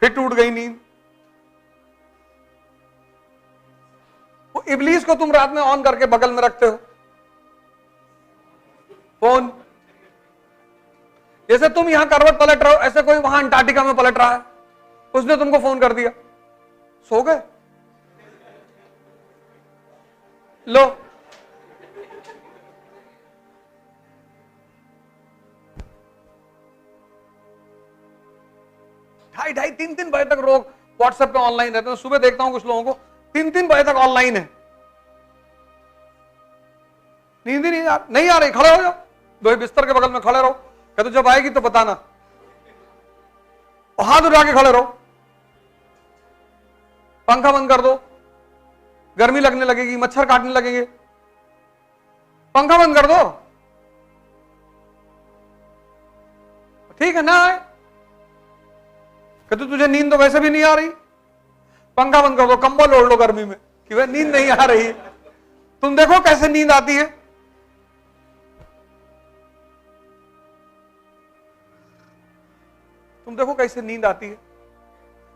फिर टूट गई नींद। वो इब्लीस को तुम रात में ऑन करके बगल में रखते हो, फोन। जैसे तुम यहां करवट पलट रहे हो, ऐसे कोई वहां अंटार्कटिका में पलट रहा है, उसने तुमको फोन कर दिया, सो गए। लो, ढाई ढाई तीन तीन बजे तक लोग व्हाट्सएप पे ऑनलाइन रहते हैं। सुबह देखता हूं कुछ लोगों को 3-3 बजे तक ऑनलाइन है, नींद ही नहीं आ रही। खड़े हो जाओ, दो बिस्तर के बगल में खड़े रहो, कहते जब आएगी तो बताना, और हाथ उठा के खड़े रहो। पंखा बंद कर दो, गर्मी लगने लगेगी, मच्छर काटने लगेंगे, पंखा बंद कर दो। ठीक है ना आए, कहते तुझे नींद तो वैसे भी नहीं आ रही, पंखा बंद कर दो, कंबल ओढ़ लो गर्मी में कि वह नींद नहीं आ रही। तुम देखो कैसे नींद आती है। तुम देखो कैसे नींद आती है।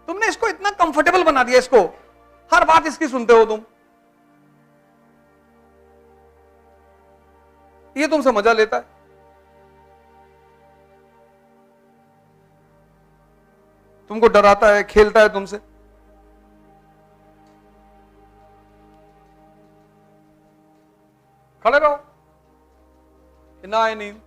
तुमने इसको इतना कंफर्टेबल बना दिया, इसको हर बात इसकी सुनते हो तुम, ये तुमसे मजा लेता है। तुमको डराता है, खेलता है तुमसे। खड़े रहो, ना आए नींद।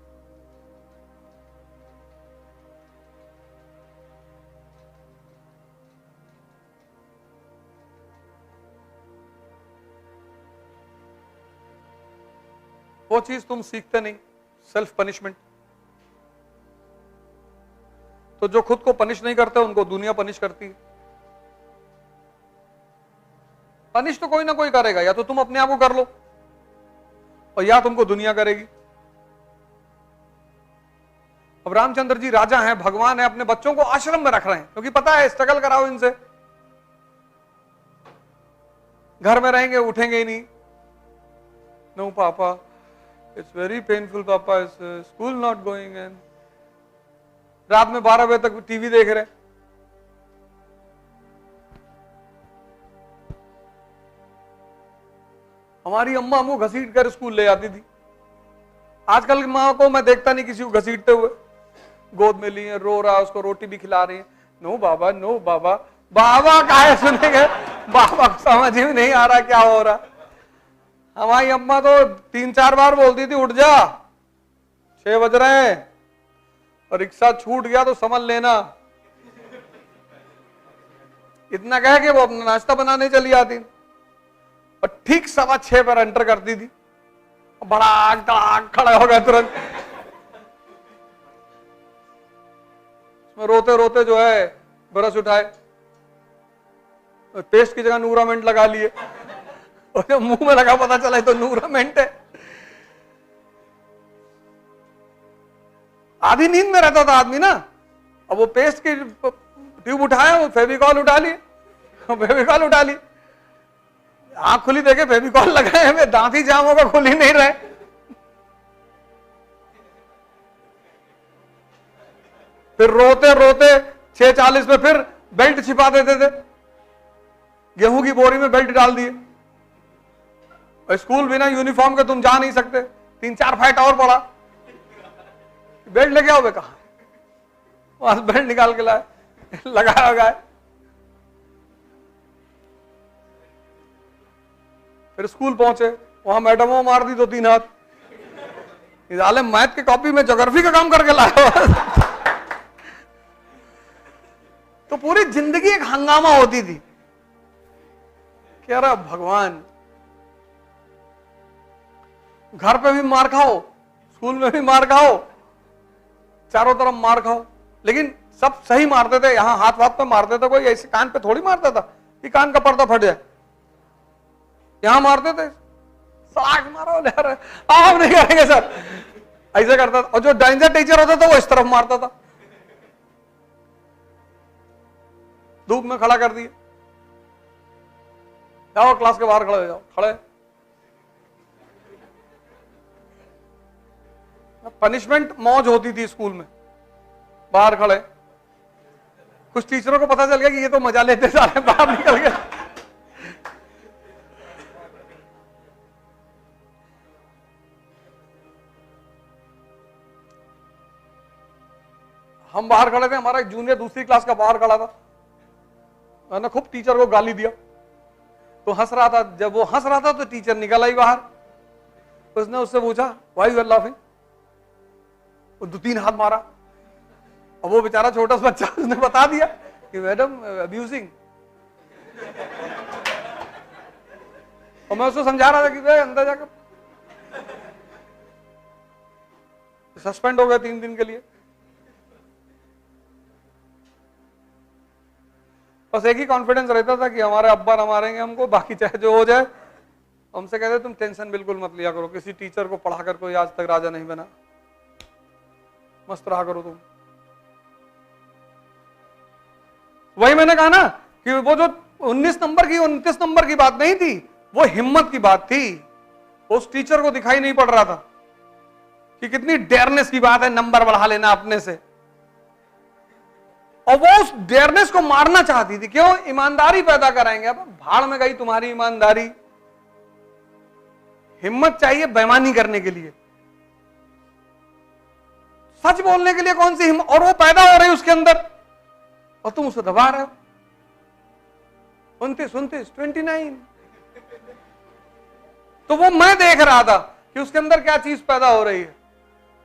वो चीज तुम सीखते नहीं, सेल्फ पनिशमेंट। तो जो खुद को पनिश नहीं करते उनको दुनिया पनिश करती है। पनिश तो कोई ना कोई करेगा, या तो तुम अपने आप को कर लो और या तुमको दुनिया करेगी। अब रामचंद्र जी राजा हैं, भगवान है, अपने बच्चों को आश्रम में रख रहे हैं क्योंकि पता है स्ट्रगल कराओ इनसे, घर में रहेंगे उठेंगे ही नहीं। नो पापा, इट्स वेरी पेनफुल पापा, स्कूल नॉट गोइंग। एंड रात में 12 बजे तक टीवी देख रहे। हमारी अम्मा हमको घसीट कर स्कूल ले जाती थी। आजकल की माँ को मैं देखता नहीं किसी को घसीटते हुए, गोद में लिए, रो रहा, उसको रोटी भी खिला रही है। नो बाबा, नो बाबा, बाबा काहे सुनेंगे, बाबा को समझ ही नहीं आ रहा क्या हो रहा। हमारी अम्मा तो 3-4 बार बोलती थी उठ जा, 6 बज रहे हैं, और रिक्शा छूट गया तो समझ लेना। इतना कह के वो अपना नाश्ता बनाने चली आती और ठीक 6:15 पर एंटर करती थी। बड़ा आग खड़ा हो गया तुरंत। रोते रोते जो है ब्रश उठाए, पेस्ट की जगह नूरामेंट लगा लिए, और जब मुंह में लगा पता चला तो नूरामेंट है। आधी नींद में रहता था आदमी ना। अब वो पेस्ट की ट्यूब उठाया, वो फेविकॉल उठा लिए, फेविकॉल उठा ली, आंख खुली देखे फेविकॉल लगाए हुए, दांत ही जाम होगा, खुल ही नहीं रहे। फिर रोते रोते 6:40 में फिर बेल्ट छिपा देते थे, गेहूं की बोरी में बेल्ट डाल दिए। और स्कूल बिना यूनिफॉर्म के तुम जा नहीं सकते, 3-4 फाइट और पड़ा, बेल्ट लेके आओ, कहा वहां बेल्ट निकाल के लाए, लगाया गया। फिर स्कूल पहुंचे, वहां मैडमों मार दी 2-3 हाथ, मैथ की कॉपी में ज्योग्राफी का काम करके लाया। तो पूरी जिंदगी एक हंगामा होती थी। कह रहा भगवान, घर पे भी मार खाओ, स्कूल में भी मार खाओ, चारों तरफ मार खाओ, लेकिन सब सही मारते थे। यहां हाथ वाथ पे मारते थे, कोई ऐसे कान पे थोड़ी मारता था कि कान का पर्दा फट जाए। यहां मारते थे, साग मारो ले रहे, आप नहीं करेंगे सर, ऐसे करता था। और जो डेंजर टीचर होता था वो इस तरफ मारता था, धूप में खड़ा कर दिए, जाओ क्लास के बाहर खड़े हो जाओ। खड़े, पनिशमेंट मौज होती थी स्कूल में, बाहर खड़े, कुछ टीचरों को पता चल गया कि ये तो मजा लेते जा रहे हैं, बाहर निकल गए। हम बाहर खड़े थे, हमारा एक जूनियर दूसरी क्लास का बाहर खड़ा था, मैंने खूब टीचर को गाली दिया, तो हंस रहा था। जब वो हंस रहा था तो टीचर निकल आई बाहर, उसने उससे पूछा व्हाई यू आर लाफिंग, वो 2-3 हाथ मारा। और वो बेचारा छोटा सा बच्चा, उसने बता दिया कि मैडम अब्यूजिंग। और मैं उसको समझा रहा था कि भाई अंदर जाकर सस्पेंड हो गया 3 दिन के लिए। बस एक ही कॉन्फिडेंस रहता था कि हमारे अब्बा न मारेंगे हमको, बाकी चाहे जो हो जाए। हमसे कहते तुम टेंशन बिल्कुल मत लिया करो, किसी टीचर को पढ़ाकर कोई आज तक राजा नहीं बना, मस्त रहा करो तुम। वही मैंने कहा ना कि वो जो 19 नंबर की 29 नंबर की बात नहीं थी, वो हिम्मत की बात थी। उस टीचर को दिखाई नहीं पड़ रहा था कि कितनी डेयरनेस की बात है नंबर बढ़ा लेना अपने से, और वो उस डेयरनेस को मारना चाहती थी। क्यों? ईमानदारी पैदा कराएंगे। अब भाड़ में गई तुम्हारी ईमानदारी। हिम्मत चाहिए बेईमानी करने के लिए, सच बोलने के लिए कौन सी हिम्मत, और वो पैदा हो रही उसके अंदर, और तुम उसे दबा रहे हो। 29, 29। तो वो मैं देख रहा था कि उसके अंदर क्या चीज पैदा हो रही है।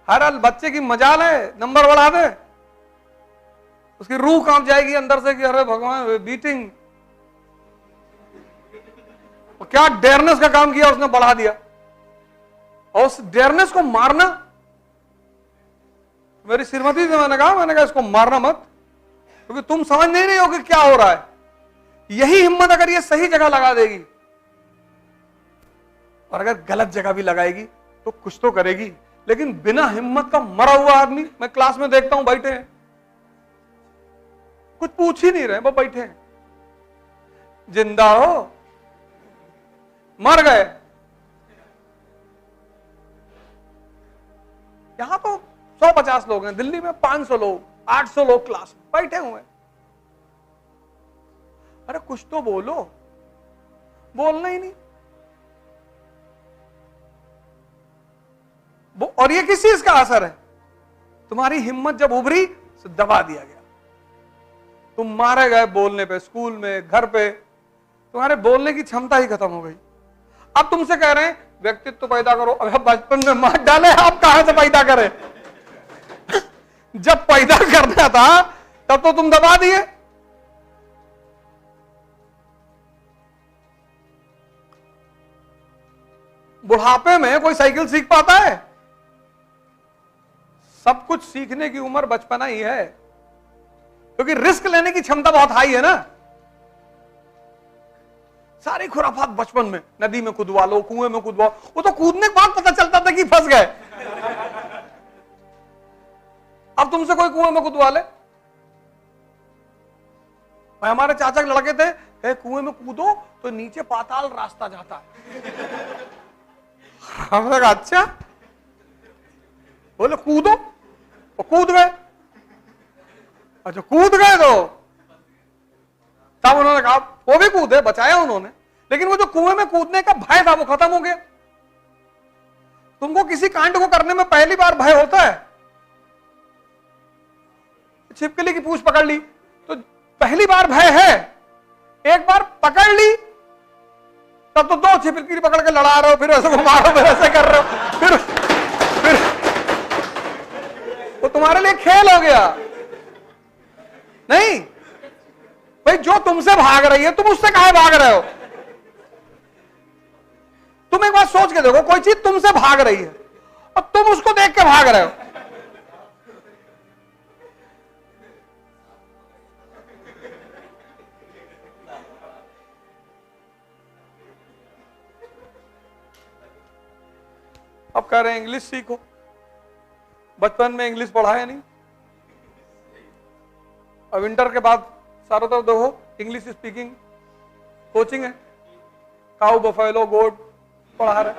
हर बच्चे की मजाल है नंबर बढ़ा दे, उसकी रूह कांप जाएगी अंदर से कि अरे भगवान बीटिंग। और क्या डेयरनेस का काम किया उसने, बढ़ा दिया। और उस डेयरनेस को मारना, मेरी श्रीमती से मैंने कहा इसको मारना मत, क्योंकि तुम समझ नहीं रहे हो कि क्या हो रहा है। यही हिम्मत अगर ये सही जगह लगा देगी, और अगर गलत जगह भी लगाएगी तो कुछ तो करेगी। लेकिन बिना हिम्मत का मरा हुआ आदमी मैं क्लास में देखता हूं, बैठे हैं, कुछ पूछ ही नहीं रहे, वो बैठे हैं। जिंदा हो, मर गए। यहां तो 150 लोग हैं, दिल्ली में 500 लोग, 800 लोग क्लास में बैठे हुए हैं। अरे कुछ तो बोलो, बोलना ही नहीं। और ये किस चीज का असर है? तुम्हारी हिम्मत जब उभरी तो दबा दिया गया, तुम मारे गए बोलने पे, स्कूल में, घर पे, तुम्हारे बोलने की क्षमता ही खत्म हो गई। अब तुमसे कह रहे हैं व्यक्तित्व पैदा करो। अगर बचपन में मार डाले, आप कहां से पैदा करें? जब पैदा करना था तब तो तुम दबा दिए। बुढ़ापे में कोई साइकिल सीख पाता है? सब कुछ सीखने की उम्र बचपना ही है, क्योंकि रिस्क लेने की क्षमता बहुत हाई है ना। सारी खुराफात बचपन में, नदी में कूदवा लो, कुएं में कूदवा, वो तो कूदने के बाद पता चलता था कि फंस गए। अब तुमसे कोई कुएं में कूदवा ले। हमारे चाचा के लड़के थे, कुएं में कूदो तो नीचे पाताल रास्ता जाता है। हमने कहा अच्छा, बोले कूदो, तो कूद गए। अच्छा कूद गए तो तब उन्होंने कहा, वो भी कूदे, बचाया उन्होंने, लेकिन वो जो कुएं में कूदने का भय था वो खत्म हो गया। तुमको किसी कांड को करने में पहली बार भय होता है। छिपकली की पूंछ पकड़ ली तो पहली बार भय है, एक बार पकड़ ली तब तो 2 छिपकली पकड़ के लड़ा रहे हो, फिर ऐसे मारो, फिर ऐसे कर रहे हो, फिर वो तुम्हारे लिए खेल हो गया। नहीं भाई, जो तुमसे भाग रही है तुम उससे काहे भाग रहे हो? तुम एक बात सोच के देखो, कोई चीज तुमसे भाग रही है और तुम उसको देख के भाग रहे हो। अब कह रहे हैं इंग्लिश सीखो, बचपन में इंग्लिश पढ़ाया नहीं। अब इंटर के बाद सारों तरफ देखो इंग्लिश स्पीकिंग कोचिंग है, काऊ, बफेलो, गोट पढ़ा रहे।